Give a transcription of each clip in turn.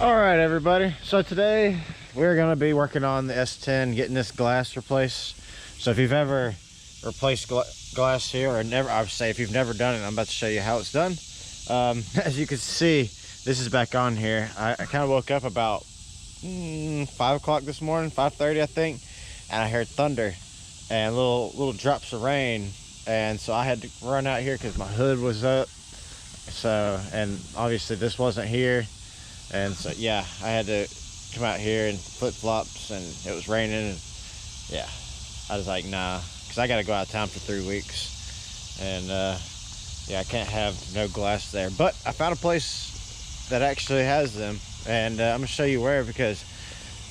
All right, everybody. So today we're going to be working on the S10, getting this glass replaced. So if you've ever replaced glass here, or never, I would say if you've never done it, I'm about to show you how it's done. As you can see, this is back on here. I kind of woke up about 5 o'clock this morning, 5:30 I think, and I heard thunder and little drops of rain, and so I had to run out here because my hood was up. So, and obviously this wasn't here. And so, yeah, I had to come out here in flip-flops, and it was raining, and yeah, I was like, nah, because I got to go out of town for 3 weeks, and yeah, I can't have no glass there. But I found a place that actually has them, and I'm gonna show you where, because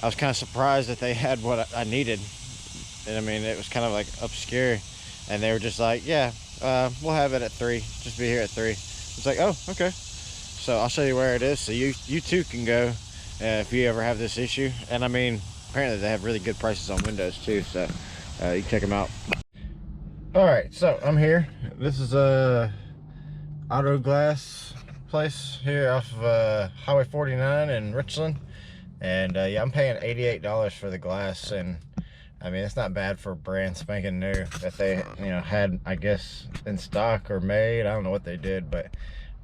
I was kind of surprised that they had what I needed. And I mean, it was kind of like obscure, and they were just like, yeah, we'll have it at 3, just be here at 3. It's like, oh, okay. So I'll show you where it is, so you too can go if you ever have this issue. And I mean, apparently they have really good prices on windows too, so you can check them out. All right, so I'm here. This is a auto glass place here off of Highway 49 in Richland, and yeah, I'm paying $88 for the glass, and I mean, it's not bad for brand spanking new that they had, I guess, in stock or made. I don't know what they did, but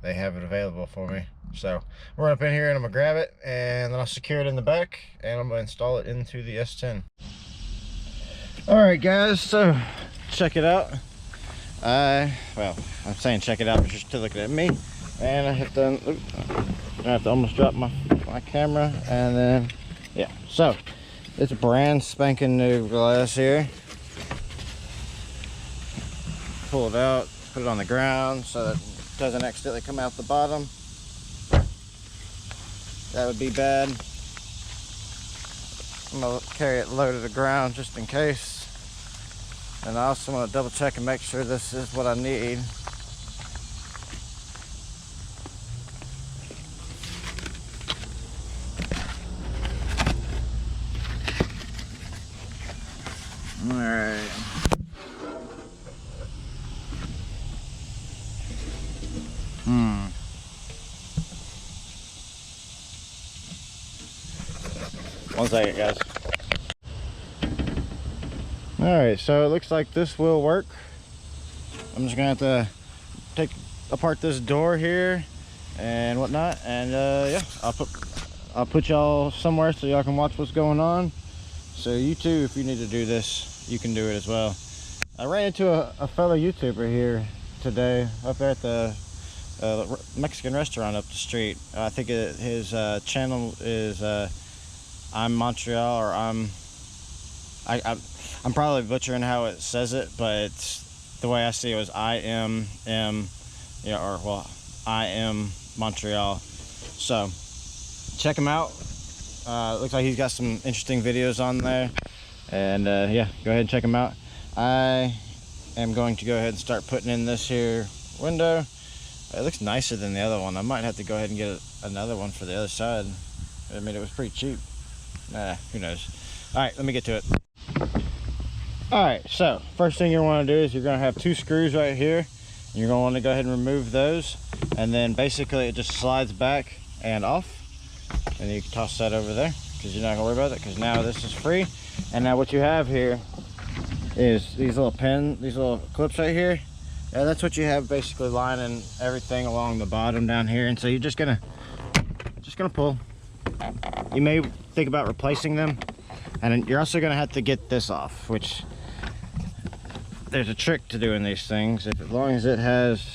they have it available for me. So we're up in here and I'm gonna grab it, and then I'll secure it in the back, and I'm gonna install it into the S10. All right, guys, so check it out. Well, I'm saying check it out, but you're still looking at me, and I have to almost drop my camera. And then yeah, so it's brand spanking new glass here. Pull it out, put it on the ground so that doesn't accidentally come out the bottom. That would be bad. I'm gonna carry it low to the ground just in case. And I also want to double check and make sure this is what I need. All right. One second, guys. All right, so it looks like this will work. I'm just gonna have to take apart this door here and whatnot, and yeah, I'll put y'all somewhere so y'all can watch what's going on. So you too, if you need to do this, you can do it as well. I ran into a fellow YouTuber here today up there at the Mexican restaurant up the street. I think his channel is I'm Montreal, or I'm probably butchering how it says it, but the way I see it was I am Montreal. So check him out. Looks like he's got some interesting videos on there, and yeah, go ahead and check him out. I am going to go ahead and start putting in this here window. It looks nicer than the other one. I might have to go ahead and get another one for the other side. I mean, it was pretty cheap. Who knows. All right, let me get to it. All right, so first thing you want to do is you're going to have 2 screws right here. You're going to want to go ahead and remove those, and then basically it just slides back and off, and you can toss that over there because you're not going to worry about it, because now this is free. And now what you have here is these little clips right here. Yeah, that's what you have basically lining everything along the bottom down here. And so you're just gonna pull. You may think about replacing them, and you're also gonna have to get this off, which there's a trick to doing these things. As long as it has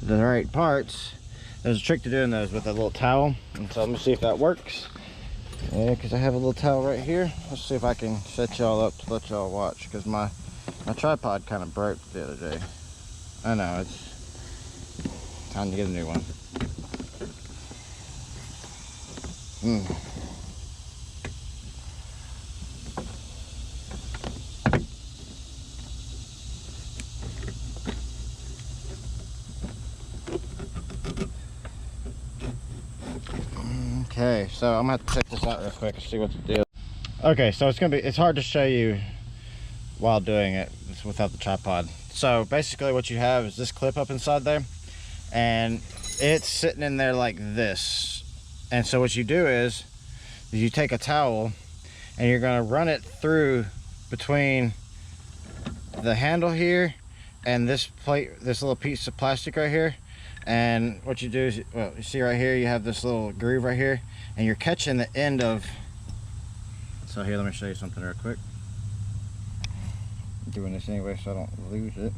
the right parts, there's a trick to doing those with a little towel. And so let me see if that works. Yeah, because I have a little towel right here. Let's see if I can set y'all up to let y'all watch, because my tripod kind of broke the other day. I know, it's time to get a new one. Okay, so I'm gonna have to check this out real quick and see what the deal is. Okay, so it's hard to show you while doing it without the tripod. So basically what you have is this clip up inside there, and it's sitting in there like this, And so what you do is you take a towel and you're going to run it through between the handle here and this plate, this little piece of plastic right here. And what you do is, well, you see right here, you have this little groove right here, and you're catching the end of. So here, let me show you something real quick. I'm doing this anyway so I don't lose it.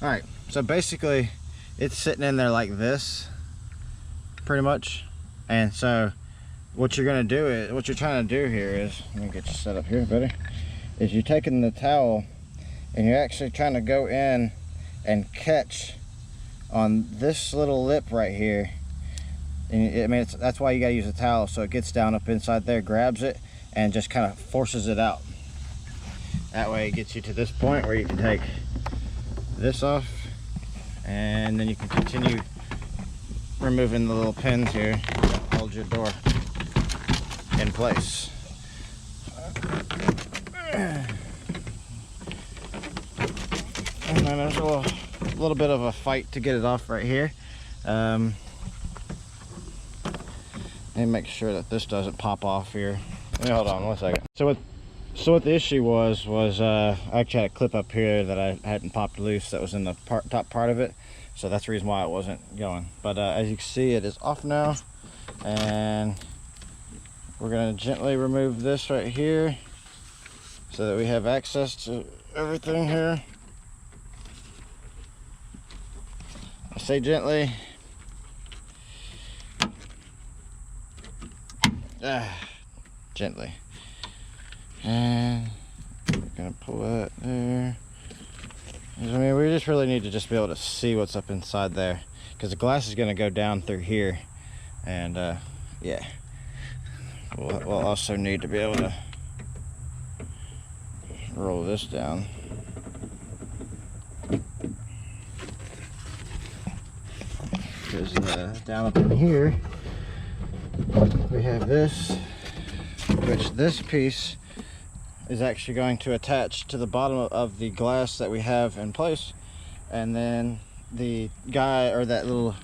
All right, so basically it's sitting in there like this, pretty much. And so what you're gonna do is, what you're trying to do here is, let me get you set up here, buddy, is you're taking the towel and you're actually trying to go in and catch on this little lip right here. And I mean, that's why you gotta use a towel, so it gets down up inside there, grabs it, and just kind of forces it out. That way it gets you to this point where you can take this off, and then you can continue removing the little pins here that hold your door in place. And then there's a little bit of a fight to get it off right here. And make sure that this doesn't pop off here. Let me hold on 1 second. So what the issue was I actually had a clip up here that I hadn't popped loose that was in the top part of it. So that's the reason why it wasn't going. But as you can see, it is off now. And we're gonna gently remove this right here so that we have access to everything here. I say gently. Gently. And we're gonna pull that there. I mean, we just really need to just be able to see what's up inside there, because the glass is gonna go down through here. And yeah, we'll also need to be able to roll this down. Because down up in here we have this, which this piece is actually going to attach to the bottom of the glass that we have in place, and then the guy, or that little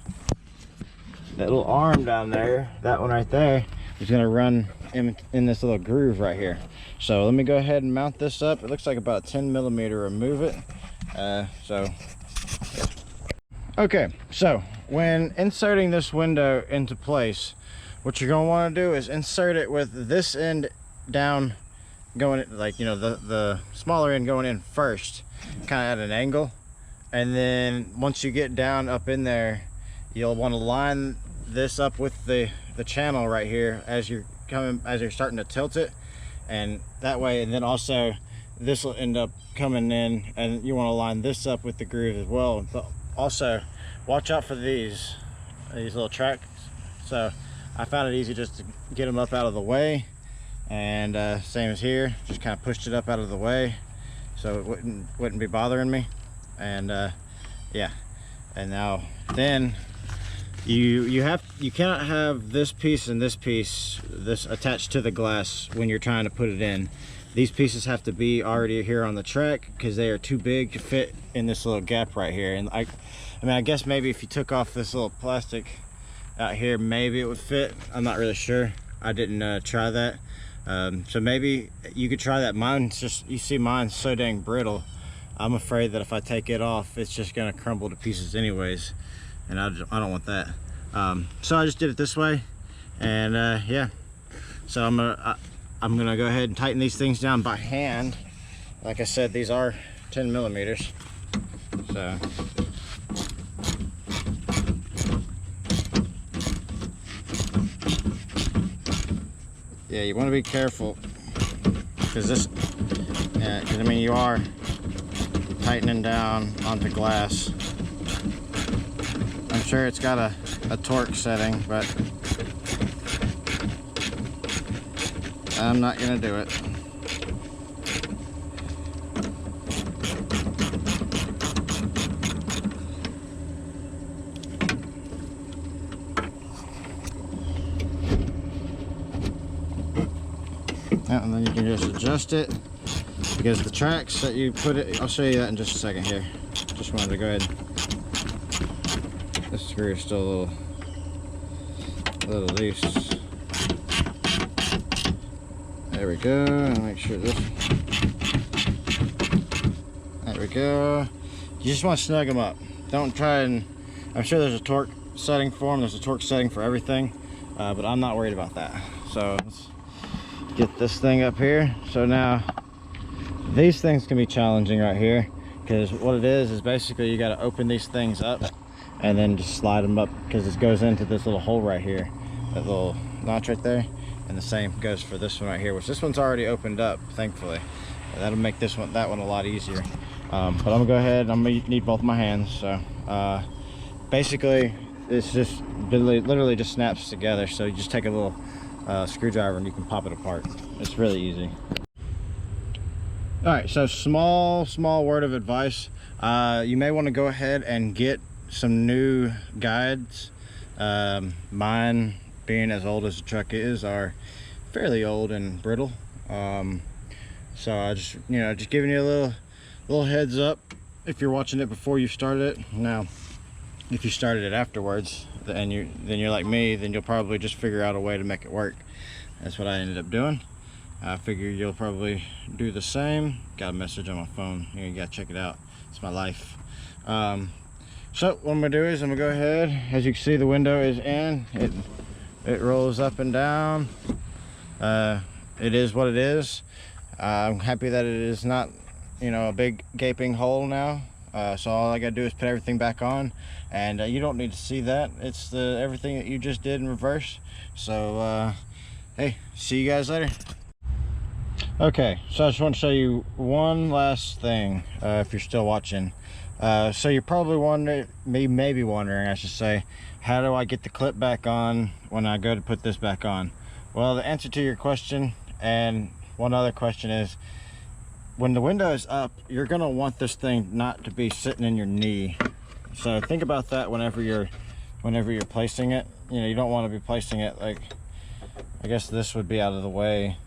arm down there, that one right there, is going to run in this little groove right here. So let me go ahead and mount this up. It looks like about 10 millimeter remove it. Okay, so when inserting this window into place, what you're going to want to do is insert it with this end down, going, like, you know, the smaller end going in first, kind of at an angle. And then once you get down up in there, you'll want to line this up with the channel right here as you're starting to tilt it. And that way, and then also this will end up coming in, and you want to line this up with the groove as well. But also watch out for these little tracks. So I found it easy just to get them up out of the way, and same as here, just kind of pushed it up out of the way so it wouldn't be bothering me. And yeah, and now then you cannot have this piece and this piece attached to the glass when you're trying to put it in. These pieces have to be already here on the track because they are too big to fit in this little gap right here. And I mean, I guess maybe if you took off this little plastic out here, maybe it would fit. I'm not really sure. I didn't try that. So maybe you could try that. Mine's just, you see, mine's so dang brittle. I'm afraid that if I take it off, it's just gonna crumble to pieces anyways, and I don't want that. So I just did it this way, and yeah. So I'm gonna go ahead and tighten these things down by hand. Like I said, these are 10 millimeters. So yeah, you want to be careful, because this, because I mean, you are tightening down onto glass. I'm sure it's got a torque setting, but I'm not gonna do it. And then you can just adjust it because the tracks that you put it, I'll show you that in just a second here. Just wanted to go ahead. This screw is still a little loose. There we go. I'll make sure this. There we go. You just want to snug them up. Don't try and. I'm sure there's a torque setting for them. There's a torque setting for everything, but I'm not worried about that. So let's get this thing up here. So now these things can be challenging right here, because what it is basically you got to open these things up and then just slide them up, because it goes into this little hole right here, that little notch right there. And the same goes for this one right here, which this one's already opened up, thankfully. That'll make that one a lot easier. But I'm gonna go ahead. I'm gonna need both my hands. So basically, it's just literally just snaps together. So you just take a little screwdriver and you can pop it apart. It's really easy. All right. So small word of advice. You may want to go ahead and get some new guides. Mine, being as old as the truck is, are fairly old and brittle. So I just, just giving you a little heads up if you're watching it before you started it. Now, if you started it afterwards, then you're like me, then you'll probably just figure out a way to make it work. That's what I ended up doing. I figure you'll probably do the same. Got a message on my phone. You gotta check it out. It's my life. So what I'm gonna do is I'm gonna go ahead. As you can see, the window is in. It rolls up and down. It is what it is. I'm happy that it is not, a big gaping hole now. So all I gotta do is put everything back on, and you don't need to see that. It's everything that you just did in reverse. So hey, see you guys later. Okay, so I just want to show you one last thing, if you're still watching. So you're probably wondering, maybe wondering, I should say, how do I get the clip back on when I go to put this back on? Well, the answer to your question and one other question is, when the window is up, you're gonna want this thing not to be sitting in your knee. So think about that whenever you're placing it. You don't want to be placing it like, I guess this would be out of the way,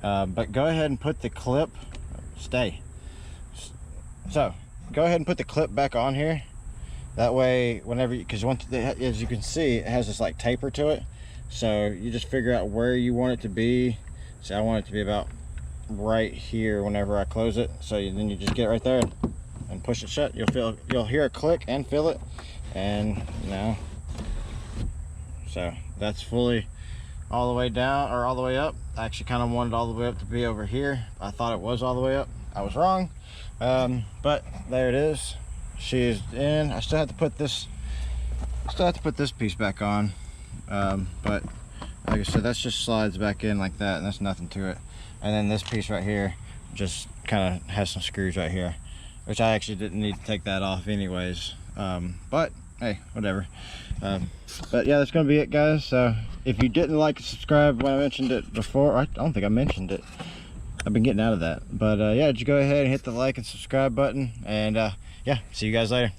but go ahead and put the clip, so go ahead and put the clip back on here. That way, because as you can see, it has this like taper to it. So you just figure out where you want it to be. So I want it to be about right here whenever I close it. So then you just get right there and push it shut. You'll hear a click and feel it, and so that's fully all the way down, or all the way up. I actually kind of wanted all the way up to be over here. I thought it was all the way up. I was wrong. But there it is. She is in. I still have to put this piece back on, but like I said, that's just slides back in like that, and that's nothing to it. And then this piece right here just kind of has some screws right here, which I actually didn't need to take that off anyways. But hey, whatever. But yeah, that's gonna be it, guys. So if you didn't like and subscribe when I mentioned it before, I don't think I mentioned it. I've been getting out of that. But yeah, just go ahead and hit the like and subscribe button, and yeah, see you guys later.